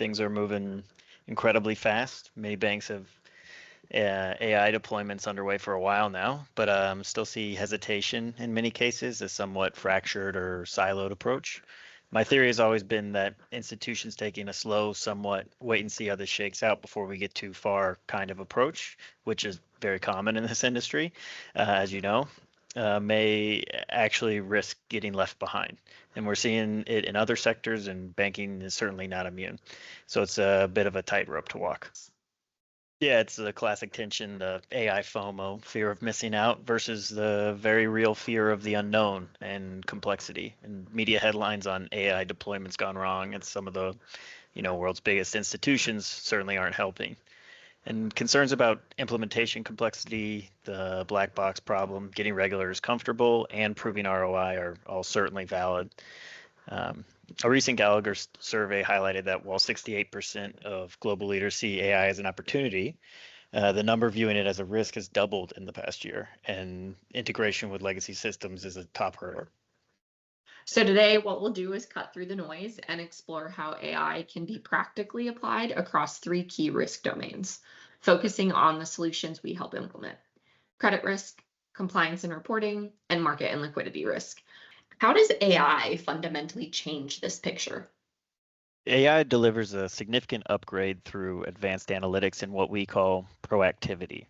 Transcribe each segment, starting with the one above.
Things are moving incredibly fast. Many banks have AI deployments underway for a while now, but still see hesitation in many cases, a somewhat fractured or siloed approach. My theory has always been that institutions taking a slow, somewhat wait and see how this shakes out before we get too far kind of approach, which is very common in this industry, as you know, may actually risk getting left behind. And we're seeing it in other sectors, and banking is certainly not immune. So it's a bit of a tightrope to walk. Yeah, it's the classic tension, the AI FOMO, fear of missing out, versus the very real fear of the unknown and complexity. And media headlines on AI deployments gone wrong at some of the, world's biggest institutions certainly aren't helping. And concerns about implementation complexity, the black box problem, getting regulators comfortable, and proving ROI are all certainly valid. A recent Gallagher survey highlighted that while 68% of global leaders see AI as an opportunity, the number viewing it as a risk has doubled in the past year, and integration with legacy systems is a top hurdle. So today, what we'll do is cut through the noise and explore how AI can be practically applied across three key risk domains, focusing on the solutions we help implement: credit risk, compliance and reporting, and market and liquidity risk. How does AI fundamentally change this picture? AI delivers a significant upgrade through advanced analytics and what we call proactivity.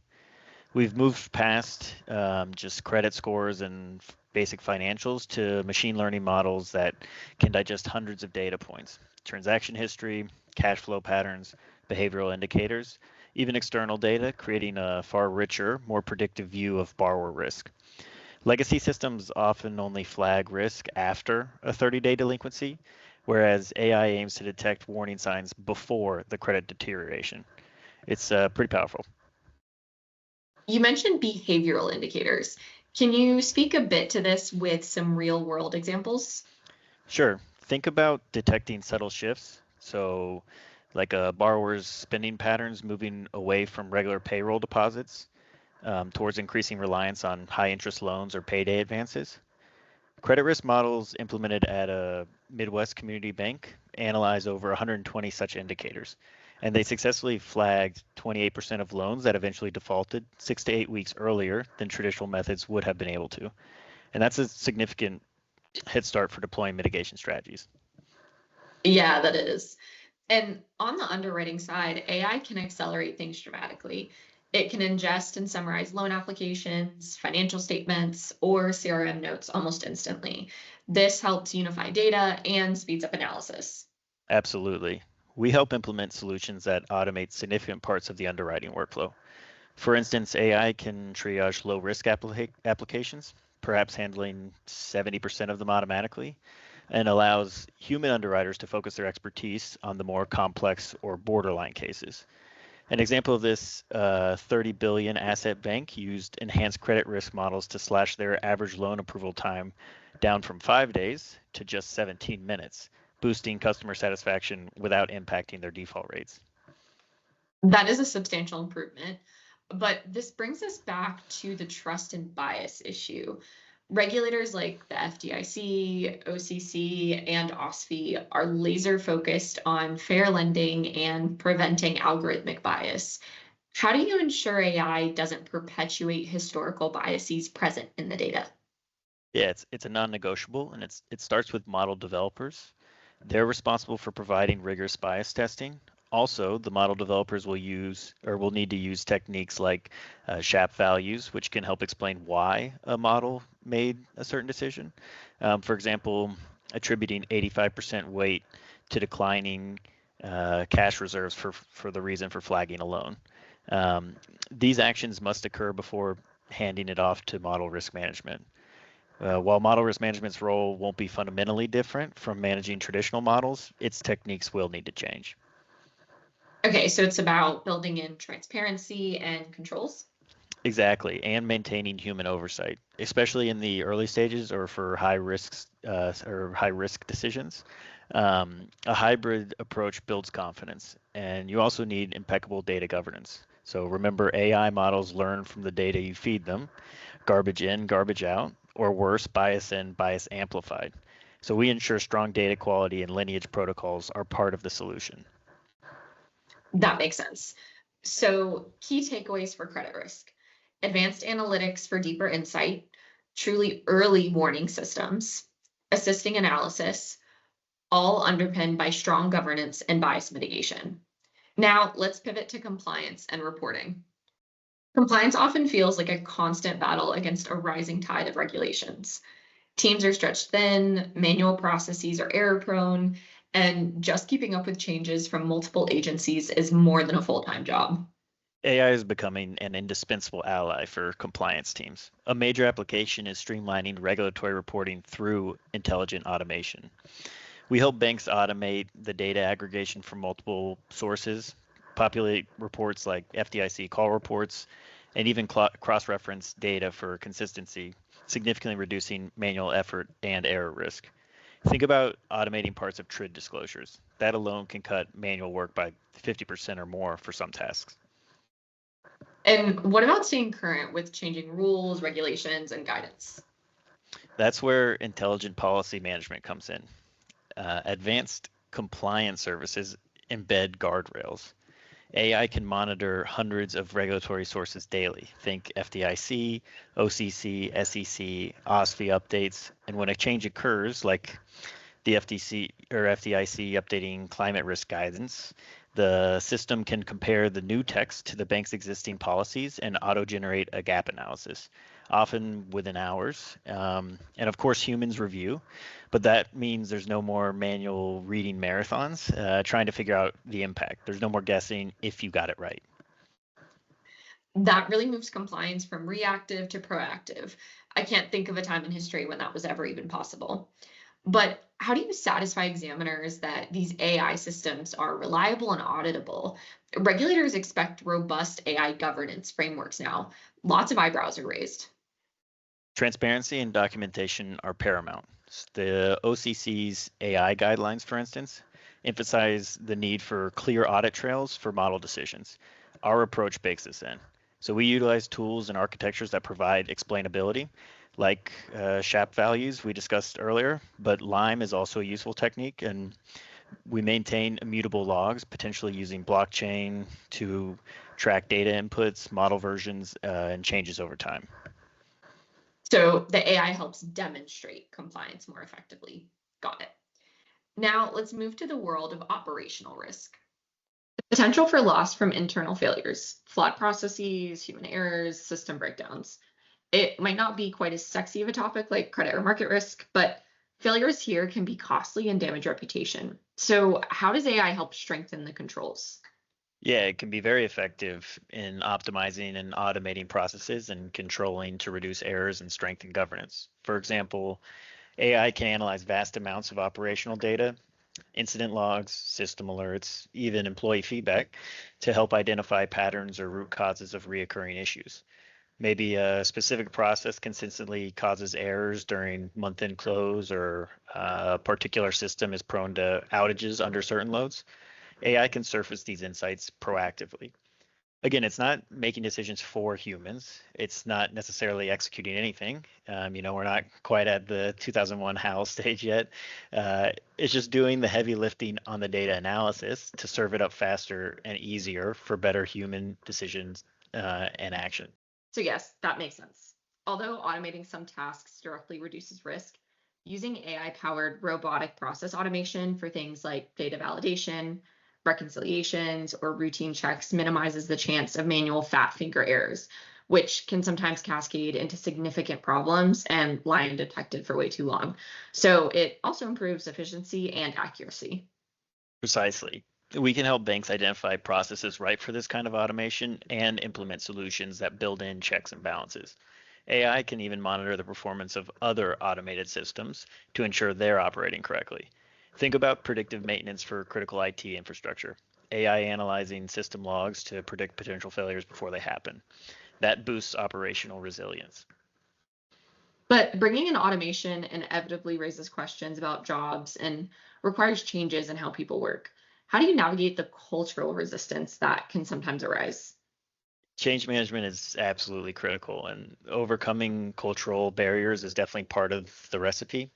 We've moved past just credit scores and basic financials to machine learning models that can digest hundreds of data points, transaction history, cash flow patterns, behavioral indicators, even external data, creating a far richer, more predictive view of borrower risk. Legacy systems often only flag risk after a 30-day delinquency, whereas AI aims to detect warning signs before the credit deterioration. It's pretty powerful. You mentioned behavioral indicators. Can you speak a bit to this with some real world examples? Sure. Think about detecting subtle shifts. So, like a borrower's spending patterns moving away from regular payroll deposits towards increasing reliance on high interest loans or payday advances. Credit risk models implemented at a Midwest community bank analyze over 120 such indicators, and they successfully flagged 28% of loans that eventually defaulted 6 to 8 weeks earlier than traditional methods would have been able to. And that's a significant head start for deploying mitigation strategies. Yeah, that is. And on the underwriting side, AI can accelerate things dramatically. It can ingest and summarize loan applications, financial statements, or CRM notes almost instantly. This helps unify data and speeds up analysis. Absolutely. We help implement solutions that automate significant parts of the underwriting workflow. For instance, AI can triage low risk applications, perhaps handling 70% of them automatically, and allows human underwriters to focus their expertise on the more complex or borderline cases. An example of this, 30 billion asset bank used enhanced credit risk models to slash their average loan approval time down from 5 days to just 17 minutes, boosting customer satisfaction without impacting their default rates. That is a substantial improvement. But this brings us back to the trust and bias issue. Regulators like the FDIC, OCC, and OSFI are laser focused on fair lending and preventing algorithmic bias. How do you ensure AI doesn't perpetuate historical biases present in the data? Yeah, it's a non-negotiable, and it starts with model developers. They're responsible for providing rigorous bias testing. Also, the model developers will need to use techniques like SHAP values, which can help explain why a model made a certain decision. For example, attributing 85% weight to declining cash reserves for the reason for flagging a loan. These actions must occur before handing it off to model risk management. While model risk management's role won't be fundamentally different from managing traditional models, its techniques will need to change. Okay, so it's about building in transparency and controls. Exactly, and maintaining human oversight, especially in the early stages or for high risk decisions. A hybrid approach builds confidence, and you also need impeccable data governance. So remember, AI models learn from the data you feed them, garbage in, garbage out, or worse, bias in, bias amplified. So we ensure strong data quality and lineage protocols are part of the solution. That makes sense. So, key takeaways for credit risk: advanced analytics for deeper insight, truly early warning systems, assisting analysis, all underpinned by strong governance and bias mitigation. Now, let's pivot to compliance and reporting. Compliance often feels like a constant battle against a rising tide of regulations. Teams are stretched thin, manual processes are error prone, and just keeping up with changes from multiple agencies is more than a full time job. AI is becoming an indispensable ally for compliance teams. A major application is streamlining regulatory reporting through intelligent automation. We help banks automate the data aggregation from multiple sources, populate reports like FDIC call reports, and even cross-reference data for consistency, significantly reducing manual effort and error risk. Think about automating parts of TRID disclosures. That alone can cut manual work by 50% or more for some tasks. And what about staying current with changing rules, regulations, and guidance? That's where intelligent policy management comes in. Advanced compliance services embed guardrails. AI can monitor hundreds of regulatory sources daily. Think FDIC, OCC, SEC, OSFI updates. And when a change occurs, like the FTC or FDIC updating climate risk guidance, the system can compare the new text to the bank's existing policies and auto-generate a gap analysis, often within hours. And of course, humans review, but that means there's no more manual reading marathons trying to figure out the impact. There's no more guessing if you got it right. That really moves compliance from reactive to proactive. I can't think of a time in history when that was ever even possible. But how do you satisfy examiners that these AI systems are reliable and auditable? Regulators expect robust AI governance frameworks now. Lots of eyebrows are raised. Transparency and documentation are paramount. The OCC's AI guidelines, for instance, emphasize the need for clear audit trails for model decisions. Our approach bakes this in. So we utilize tools and architectures that provide explainability, like SHAP values we discussed earlier, but Lime is also a useful technique, and we maintain immutable logs, potentially using blockchain to track data inputs, model versions, and changes over time. So the AI helps demonstrate compliance more effectively. Got it. Now let's move to the world of operational risk. The potential for loss from internal failures, flawed processes, human errors, system breakdowns. It might not be quite as sexy of a topic like credit or market risk, but failures here can be costly and damage reputation. So, how does AI help strengthen the controls? Yeah, it can be very effective in optimizing and automating processes and controlling to reduce errors and strengthen governance. For example, AI can analyze vast amounts of operational data, incident logs, system alerts, even employee feedback to help identify patterns or root causes of reoccurring issues. Maybe a specific process consistently causes errors during month-end close, or a particular system is prone to outages under certain loads. AI can surface these insights proactively. Again, it's not making decisions for humans. It's not necessarily executing anything. We're not quite at the 2001 HAL stage yet. It's just doing the heavy lifting on the data analysis to serve it up faster and easier for better human decisions and action. So, yes, that makes sense. Although automating some tasks directly reduces risk, using AI powered robotic process automation for things like data validation, reconciliations, or routine checks minimizes the chance of manual fat finger errors, which can sometimes cascade into significant problems and lie undetected for way too long. So, it also improves efficiency and accuracy. Precisely. We can help banks identify processes ripe for this kind of automation and implement solutions that build in checks and balances. AI can even monitor the performance of other automated systems to ensure they're operating correctly. Think about predictive maintenance for critical IT infrastructure. AI analyzing system logs to predict potential failures before they happen. That boosts operational resilience. But bringing in automation inevitably raises questions about jobs and requires changes in how people work. How do you navigate the cultural resistance that can sometimes arise? Change management is absolutely critical, and overcoming cultural barriers is definitely part of the recipe.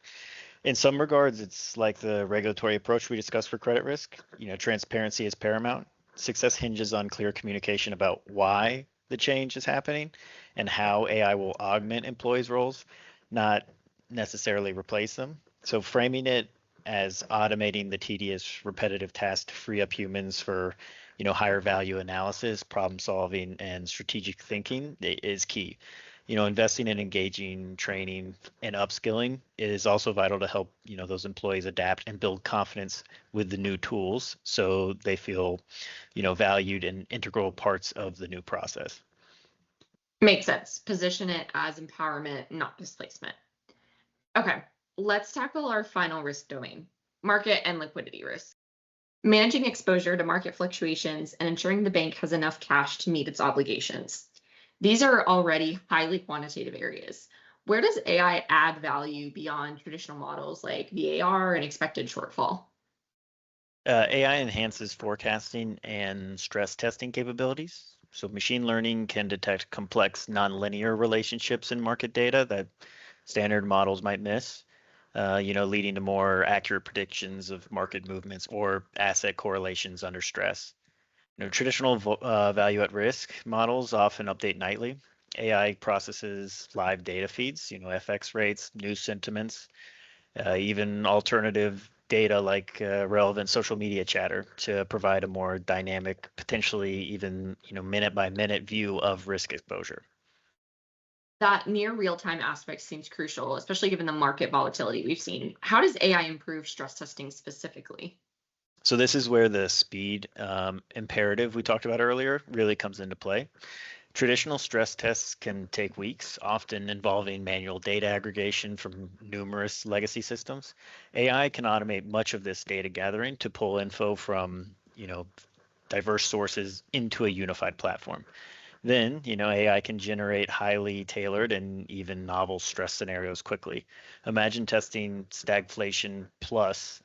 In some regards, it's like the regulatory approach we discussed for credit risk. Transparency is paramount. Success hinges on clear communication about why the change is happening and how AI will augment employees' roles, not necessarily replace them. So framing it as automating the tedious, repetitive tasks to free up humans for, higher value analysis, problem solving, and strategic thinking is key. Investing in engaging, training, and upskilling is also vital to help, those employees adapt and build confidence with the new tools so they feel, valued and integral parts of the new process. Makes sense. Position it as empowerment, not displacement. Okay, let's tackle our final risk domain, market and liquidity risk. Managing exposure to market fluctuations and ensuring the bank has enough cash to meet its obligations. These are already highly quantitative areas. Where does AI add value beyond traditional models like VAR and expected shortfall? AI enhances forecasting and stress testing capabilities. So machine learning can detect complex nonlinear relationships in market data that standard models might miss, leading to more accurate predictions of market movements or asset correlations under stress. Traditional value at risk models often update nightly. AI processes live data feeds, FX rates, news sentiments, even alternative data like relevant social media chatter to provide a more dynamic, potentially even minute by minute view of risk exposure. That near real time aspect seems crucial, especially given the market volatility we've seen. How does AI improve stress testing specifically? So this is where the speed imperative we talked about earlier really comes into play. Traditional stress tests can take weeks, often involving manual data aggregation from numerous legacy systems. AI can automate much of this data gathering to pull info from, diverse sources into a unified platform. Then, AI can generate highly tailored and even novel stress scenarios quickly. Imagine testing stagflation plus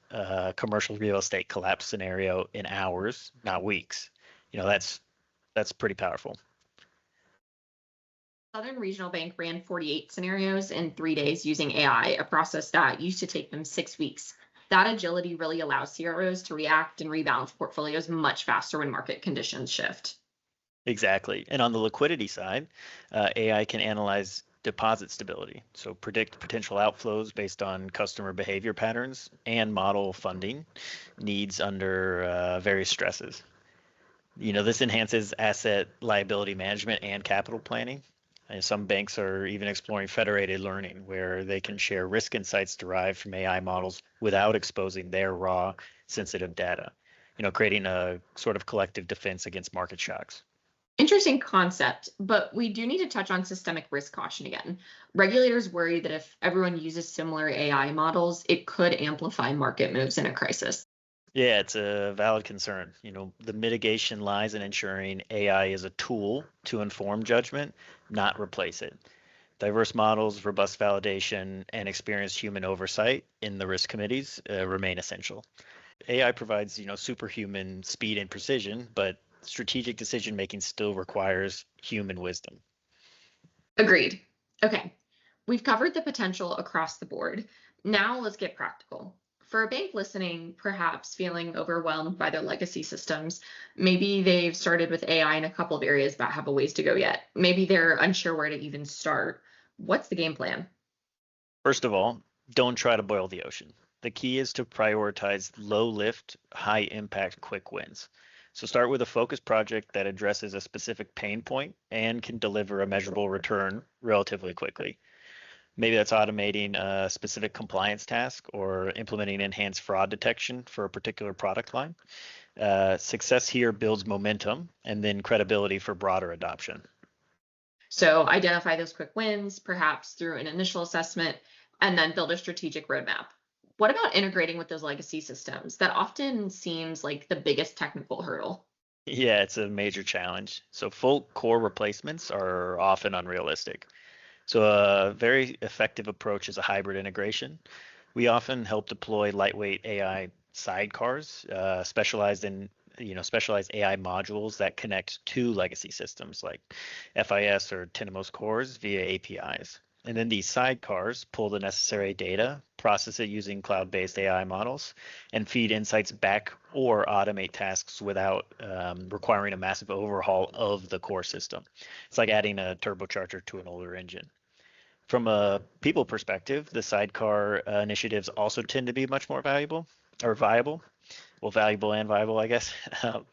commercial real estate collapse scenario in hours, not weeks. That's pretty powerful. Southern Regional Bank ran 48 scenarios in 3 days using AI, a process that used to take them 6 weeks. That agility really allows CROs to react and rebalance portfolios much faster when market conditions shift. Exactly. And on the liquidity side, AI can analyze deposit stability, so predict potential outflows based on customer behavior patterns and model funding needs under various stresses. This enhances asset liability management and capital planning. And some banks are even exploring federated learning, where they can share risk insights derived from AI models without exposing their raw, sensitive data, creating a sort of collective defense against market shocks. Interesting concept, but we do need to touch on systemic risk caution again. Regulators worry that if everyone uses similar AI models, it could amplify market moves in a crisis. Yeah, it's a valid concern. The mitigation lies in ensuring AI is a tool to inform judgment, not replace it. Diverse models, robust validation, and experienced human oversight in the risk committees remain essential. AI provides, superhuman speed and precision, but strategic decision making still requires human wisdom. Agreed. Okay, we've covered the potential across the board. Now let's get practical. For a bank listening, perhaps feeling overwhelmed by their legacy systems, maybe they've started with AI in a couple of areas but have a ways to go yet. Maybe they're unsure where to even start. What's the game plan? First of all, don't try to boil the ocean. The key is to prioritize low lift, high impact, quick wins. So start with a focused project that addresses a specific pain point and can deliver a measurable return relatively quickly. Maybe that's automating a specific compliance task or implementing enhanced fraud detection for a particular product line. Success here builds momentum and then credibility for broader adoption. So identify those quick wins, perhaps through an initial assessment, and then build a strategic roadmap. What about integrating with those legacy systems? That often seems like the biggest technical hurdle. Yeah, it's a major challenge. So full core replacements are often unrealistic. So a very effective approach is a hybrid integration. We often help deploy lightweight AI sidecars, specialized AI modules that connect to legacy systems like FIS or Tinamos cores via APIs. And then these sidecars pull the necessary data, process it using cloud-based AI models, and feed insights back or automate tasks without requiring a massive overhaul of the core system. It's like adding a turbocharger to an older engine. From a people perspective, the sidecar initiatives also tend to be much more valuable or viable. Well, valuable and viable, I guess. Um,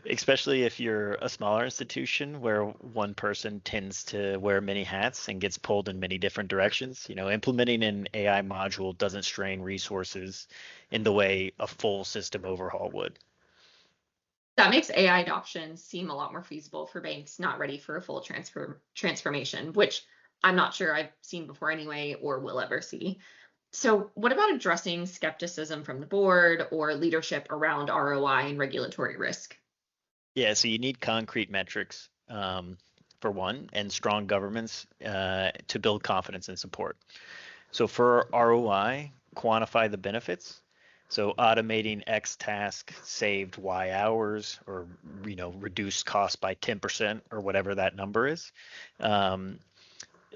Especially if you're a smaller institution where one person tends to wear many hats and gets pulled in many different directions. Implementing an AI module doesn't strain resources in the way a full system overhaul would. That makes AI adoption seem a lot more feasible for banks not ready for a full transformation, which I'm not sure I've seen before anyway or will ever see. So, what about addressing skepticism from the board or leadership around ROI and regulatory risk? Yeah, so you need concrete metrics for one, and strong governments to build confidence and support. So for ROI, quantify the benefits. So automating X task saved Y hours, or reduced cost by 10% or whatever that number is. Um,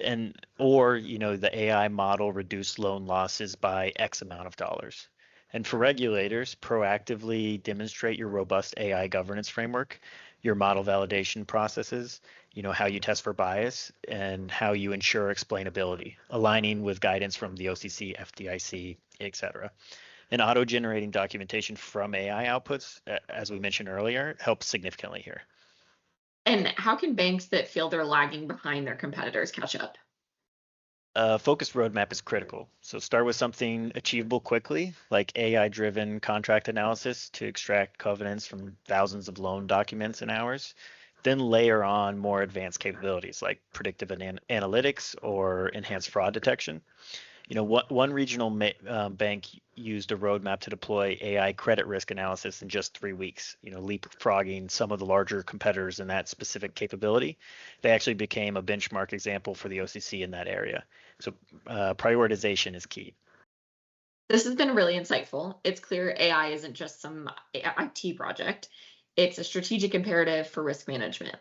and or the AI model reduced loan losses by X amount of dollars. And for regulators, proactively demonstrate your robust AI governance framework, your model validation processes, how you test for bias, and how you ensure explainability, aligning with guidance from the OCC, FDIC, etc. And auto-generating documentation from AI outputs, as we mentioned earlier, helps significantly here. And how can banks that feel they're lagging behind their competitors catch up? A focused roadmap is critical. So start with something achievable quickly, like AI-driven contract analysis to extract covenants from thousands of loan documents in hours. Then layer on more advanced capabilities like predictive analytics or enhanced fraud detection. One regional bank used a roadmap to deploy AI credit risk analysis in just 3 weeks, leapfrogging some of the larger competitors in that specific capability. They actually became a benchmark example for the OCC in that area. So prioritization is key. This has been really insightful. It's clear AI isn't just some IT project, it's a strategic imperative for risk management.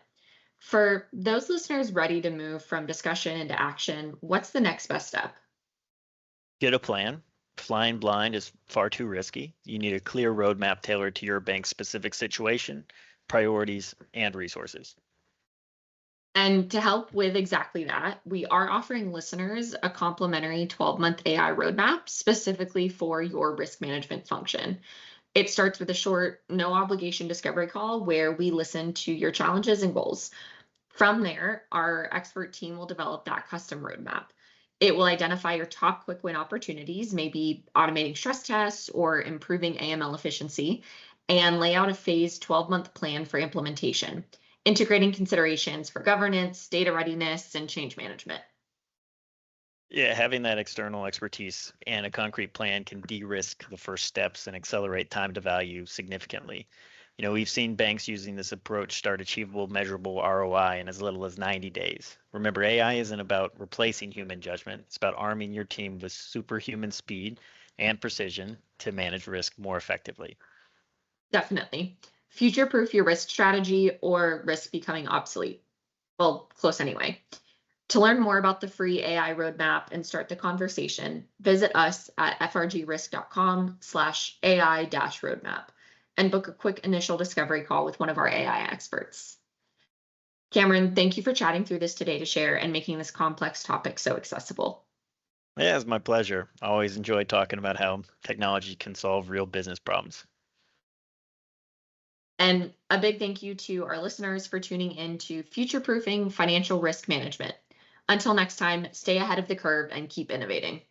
For those listeners ready to move from discussion into action, what's the next best step? Get a plan. Flying blind is far too risky. You need a clear roadmap tailored to your bank's specific situation, priorities, and resources. And to help with exactly that, we are offering listeners a complimentary 12-month AI roadmap specifically for your risk management function. It starts with a short, no obligation discovery call where we listen to your challenges and goals. From there, our expert team will develop that custom roadmap. It will identify your top quick win opportunities, maybe automating stress tests or improving AML efficiency, and lay out a phased 12-month plan for implementation, integrating considerations for governance, data readiness, and change management. Yeah, having that external expertise and a concrete plan can de-risk the first steps and accelerate time to value significantly. We've seen banks using this approach start achievable, measurable ROI in as little as 90 days. Remember, AI isn't about replacing human judgment. It's about arming your team with superhuman speed and precision to manage risk more effectively. Definitely. Future proof your risk strategy or risk becoming obsolete. Well, close anyway. To learn more about the free AI roadmap and start the conversation, visit us at frgrisk.com/AI-roadmap and book a quick initial discovery call with one of our AI experts. Cameron, thank you for chatting through this today to share and making this complex topic so accessible. Yeah, it's my pleasure. I always enjoy talking about how technology can solve real business problems. And a big thank you to our listeners for tuning in to Future Proofing Financial Risk Management. Until next time, stay ahead of the curve and keep innovating.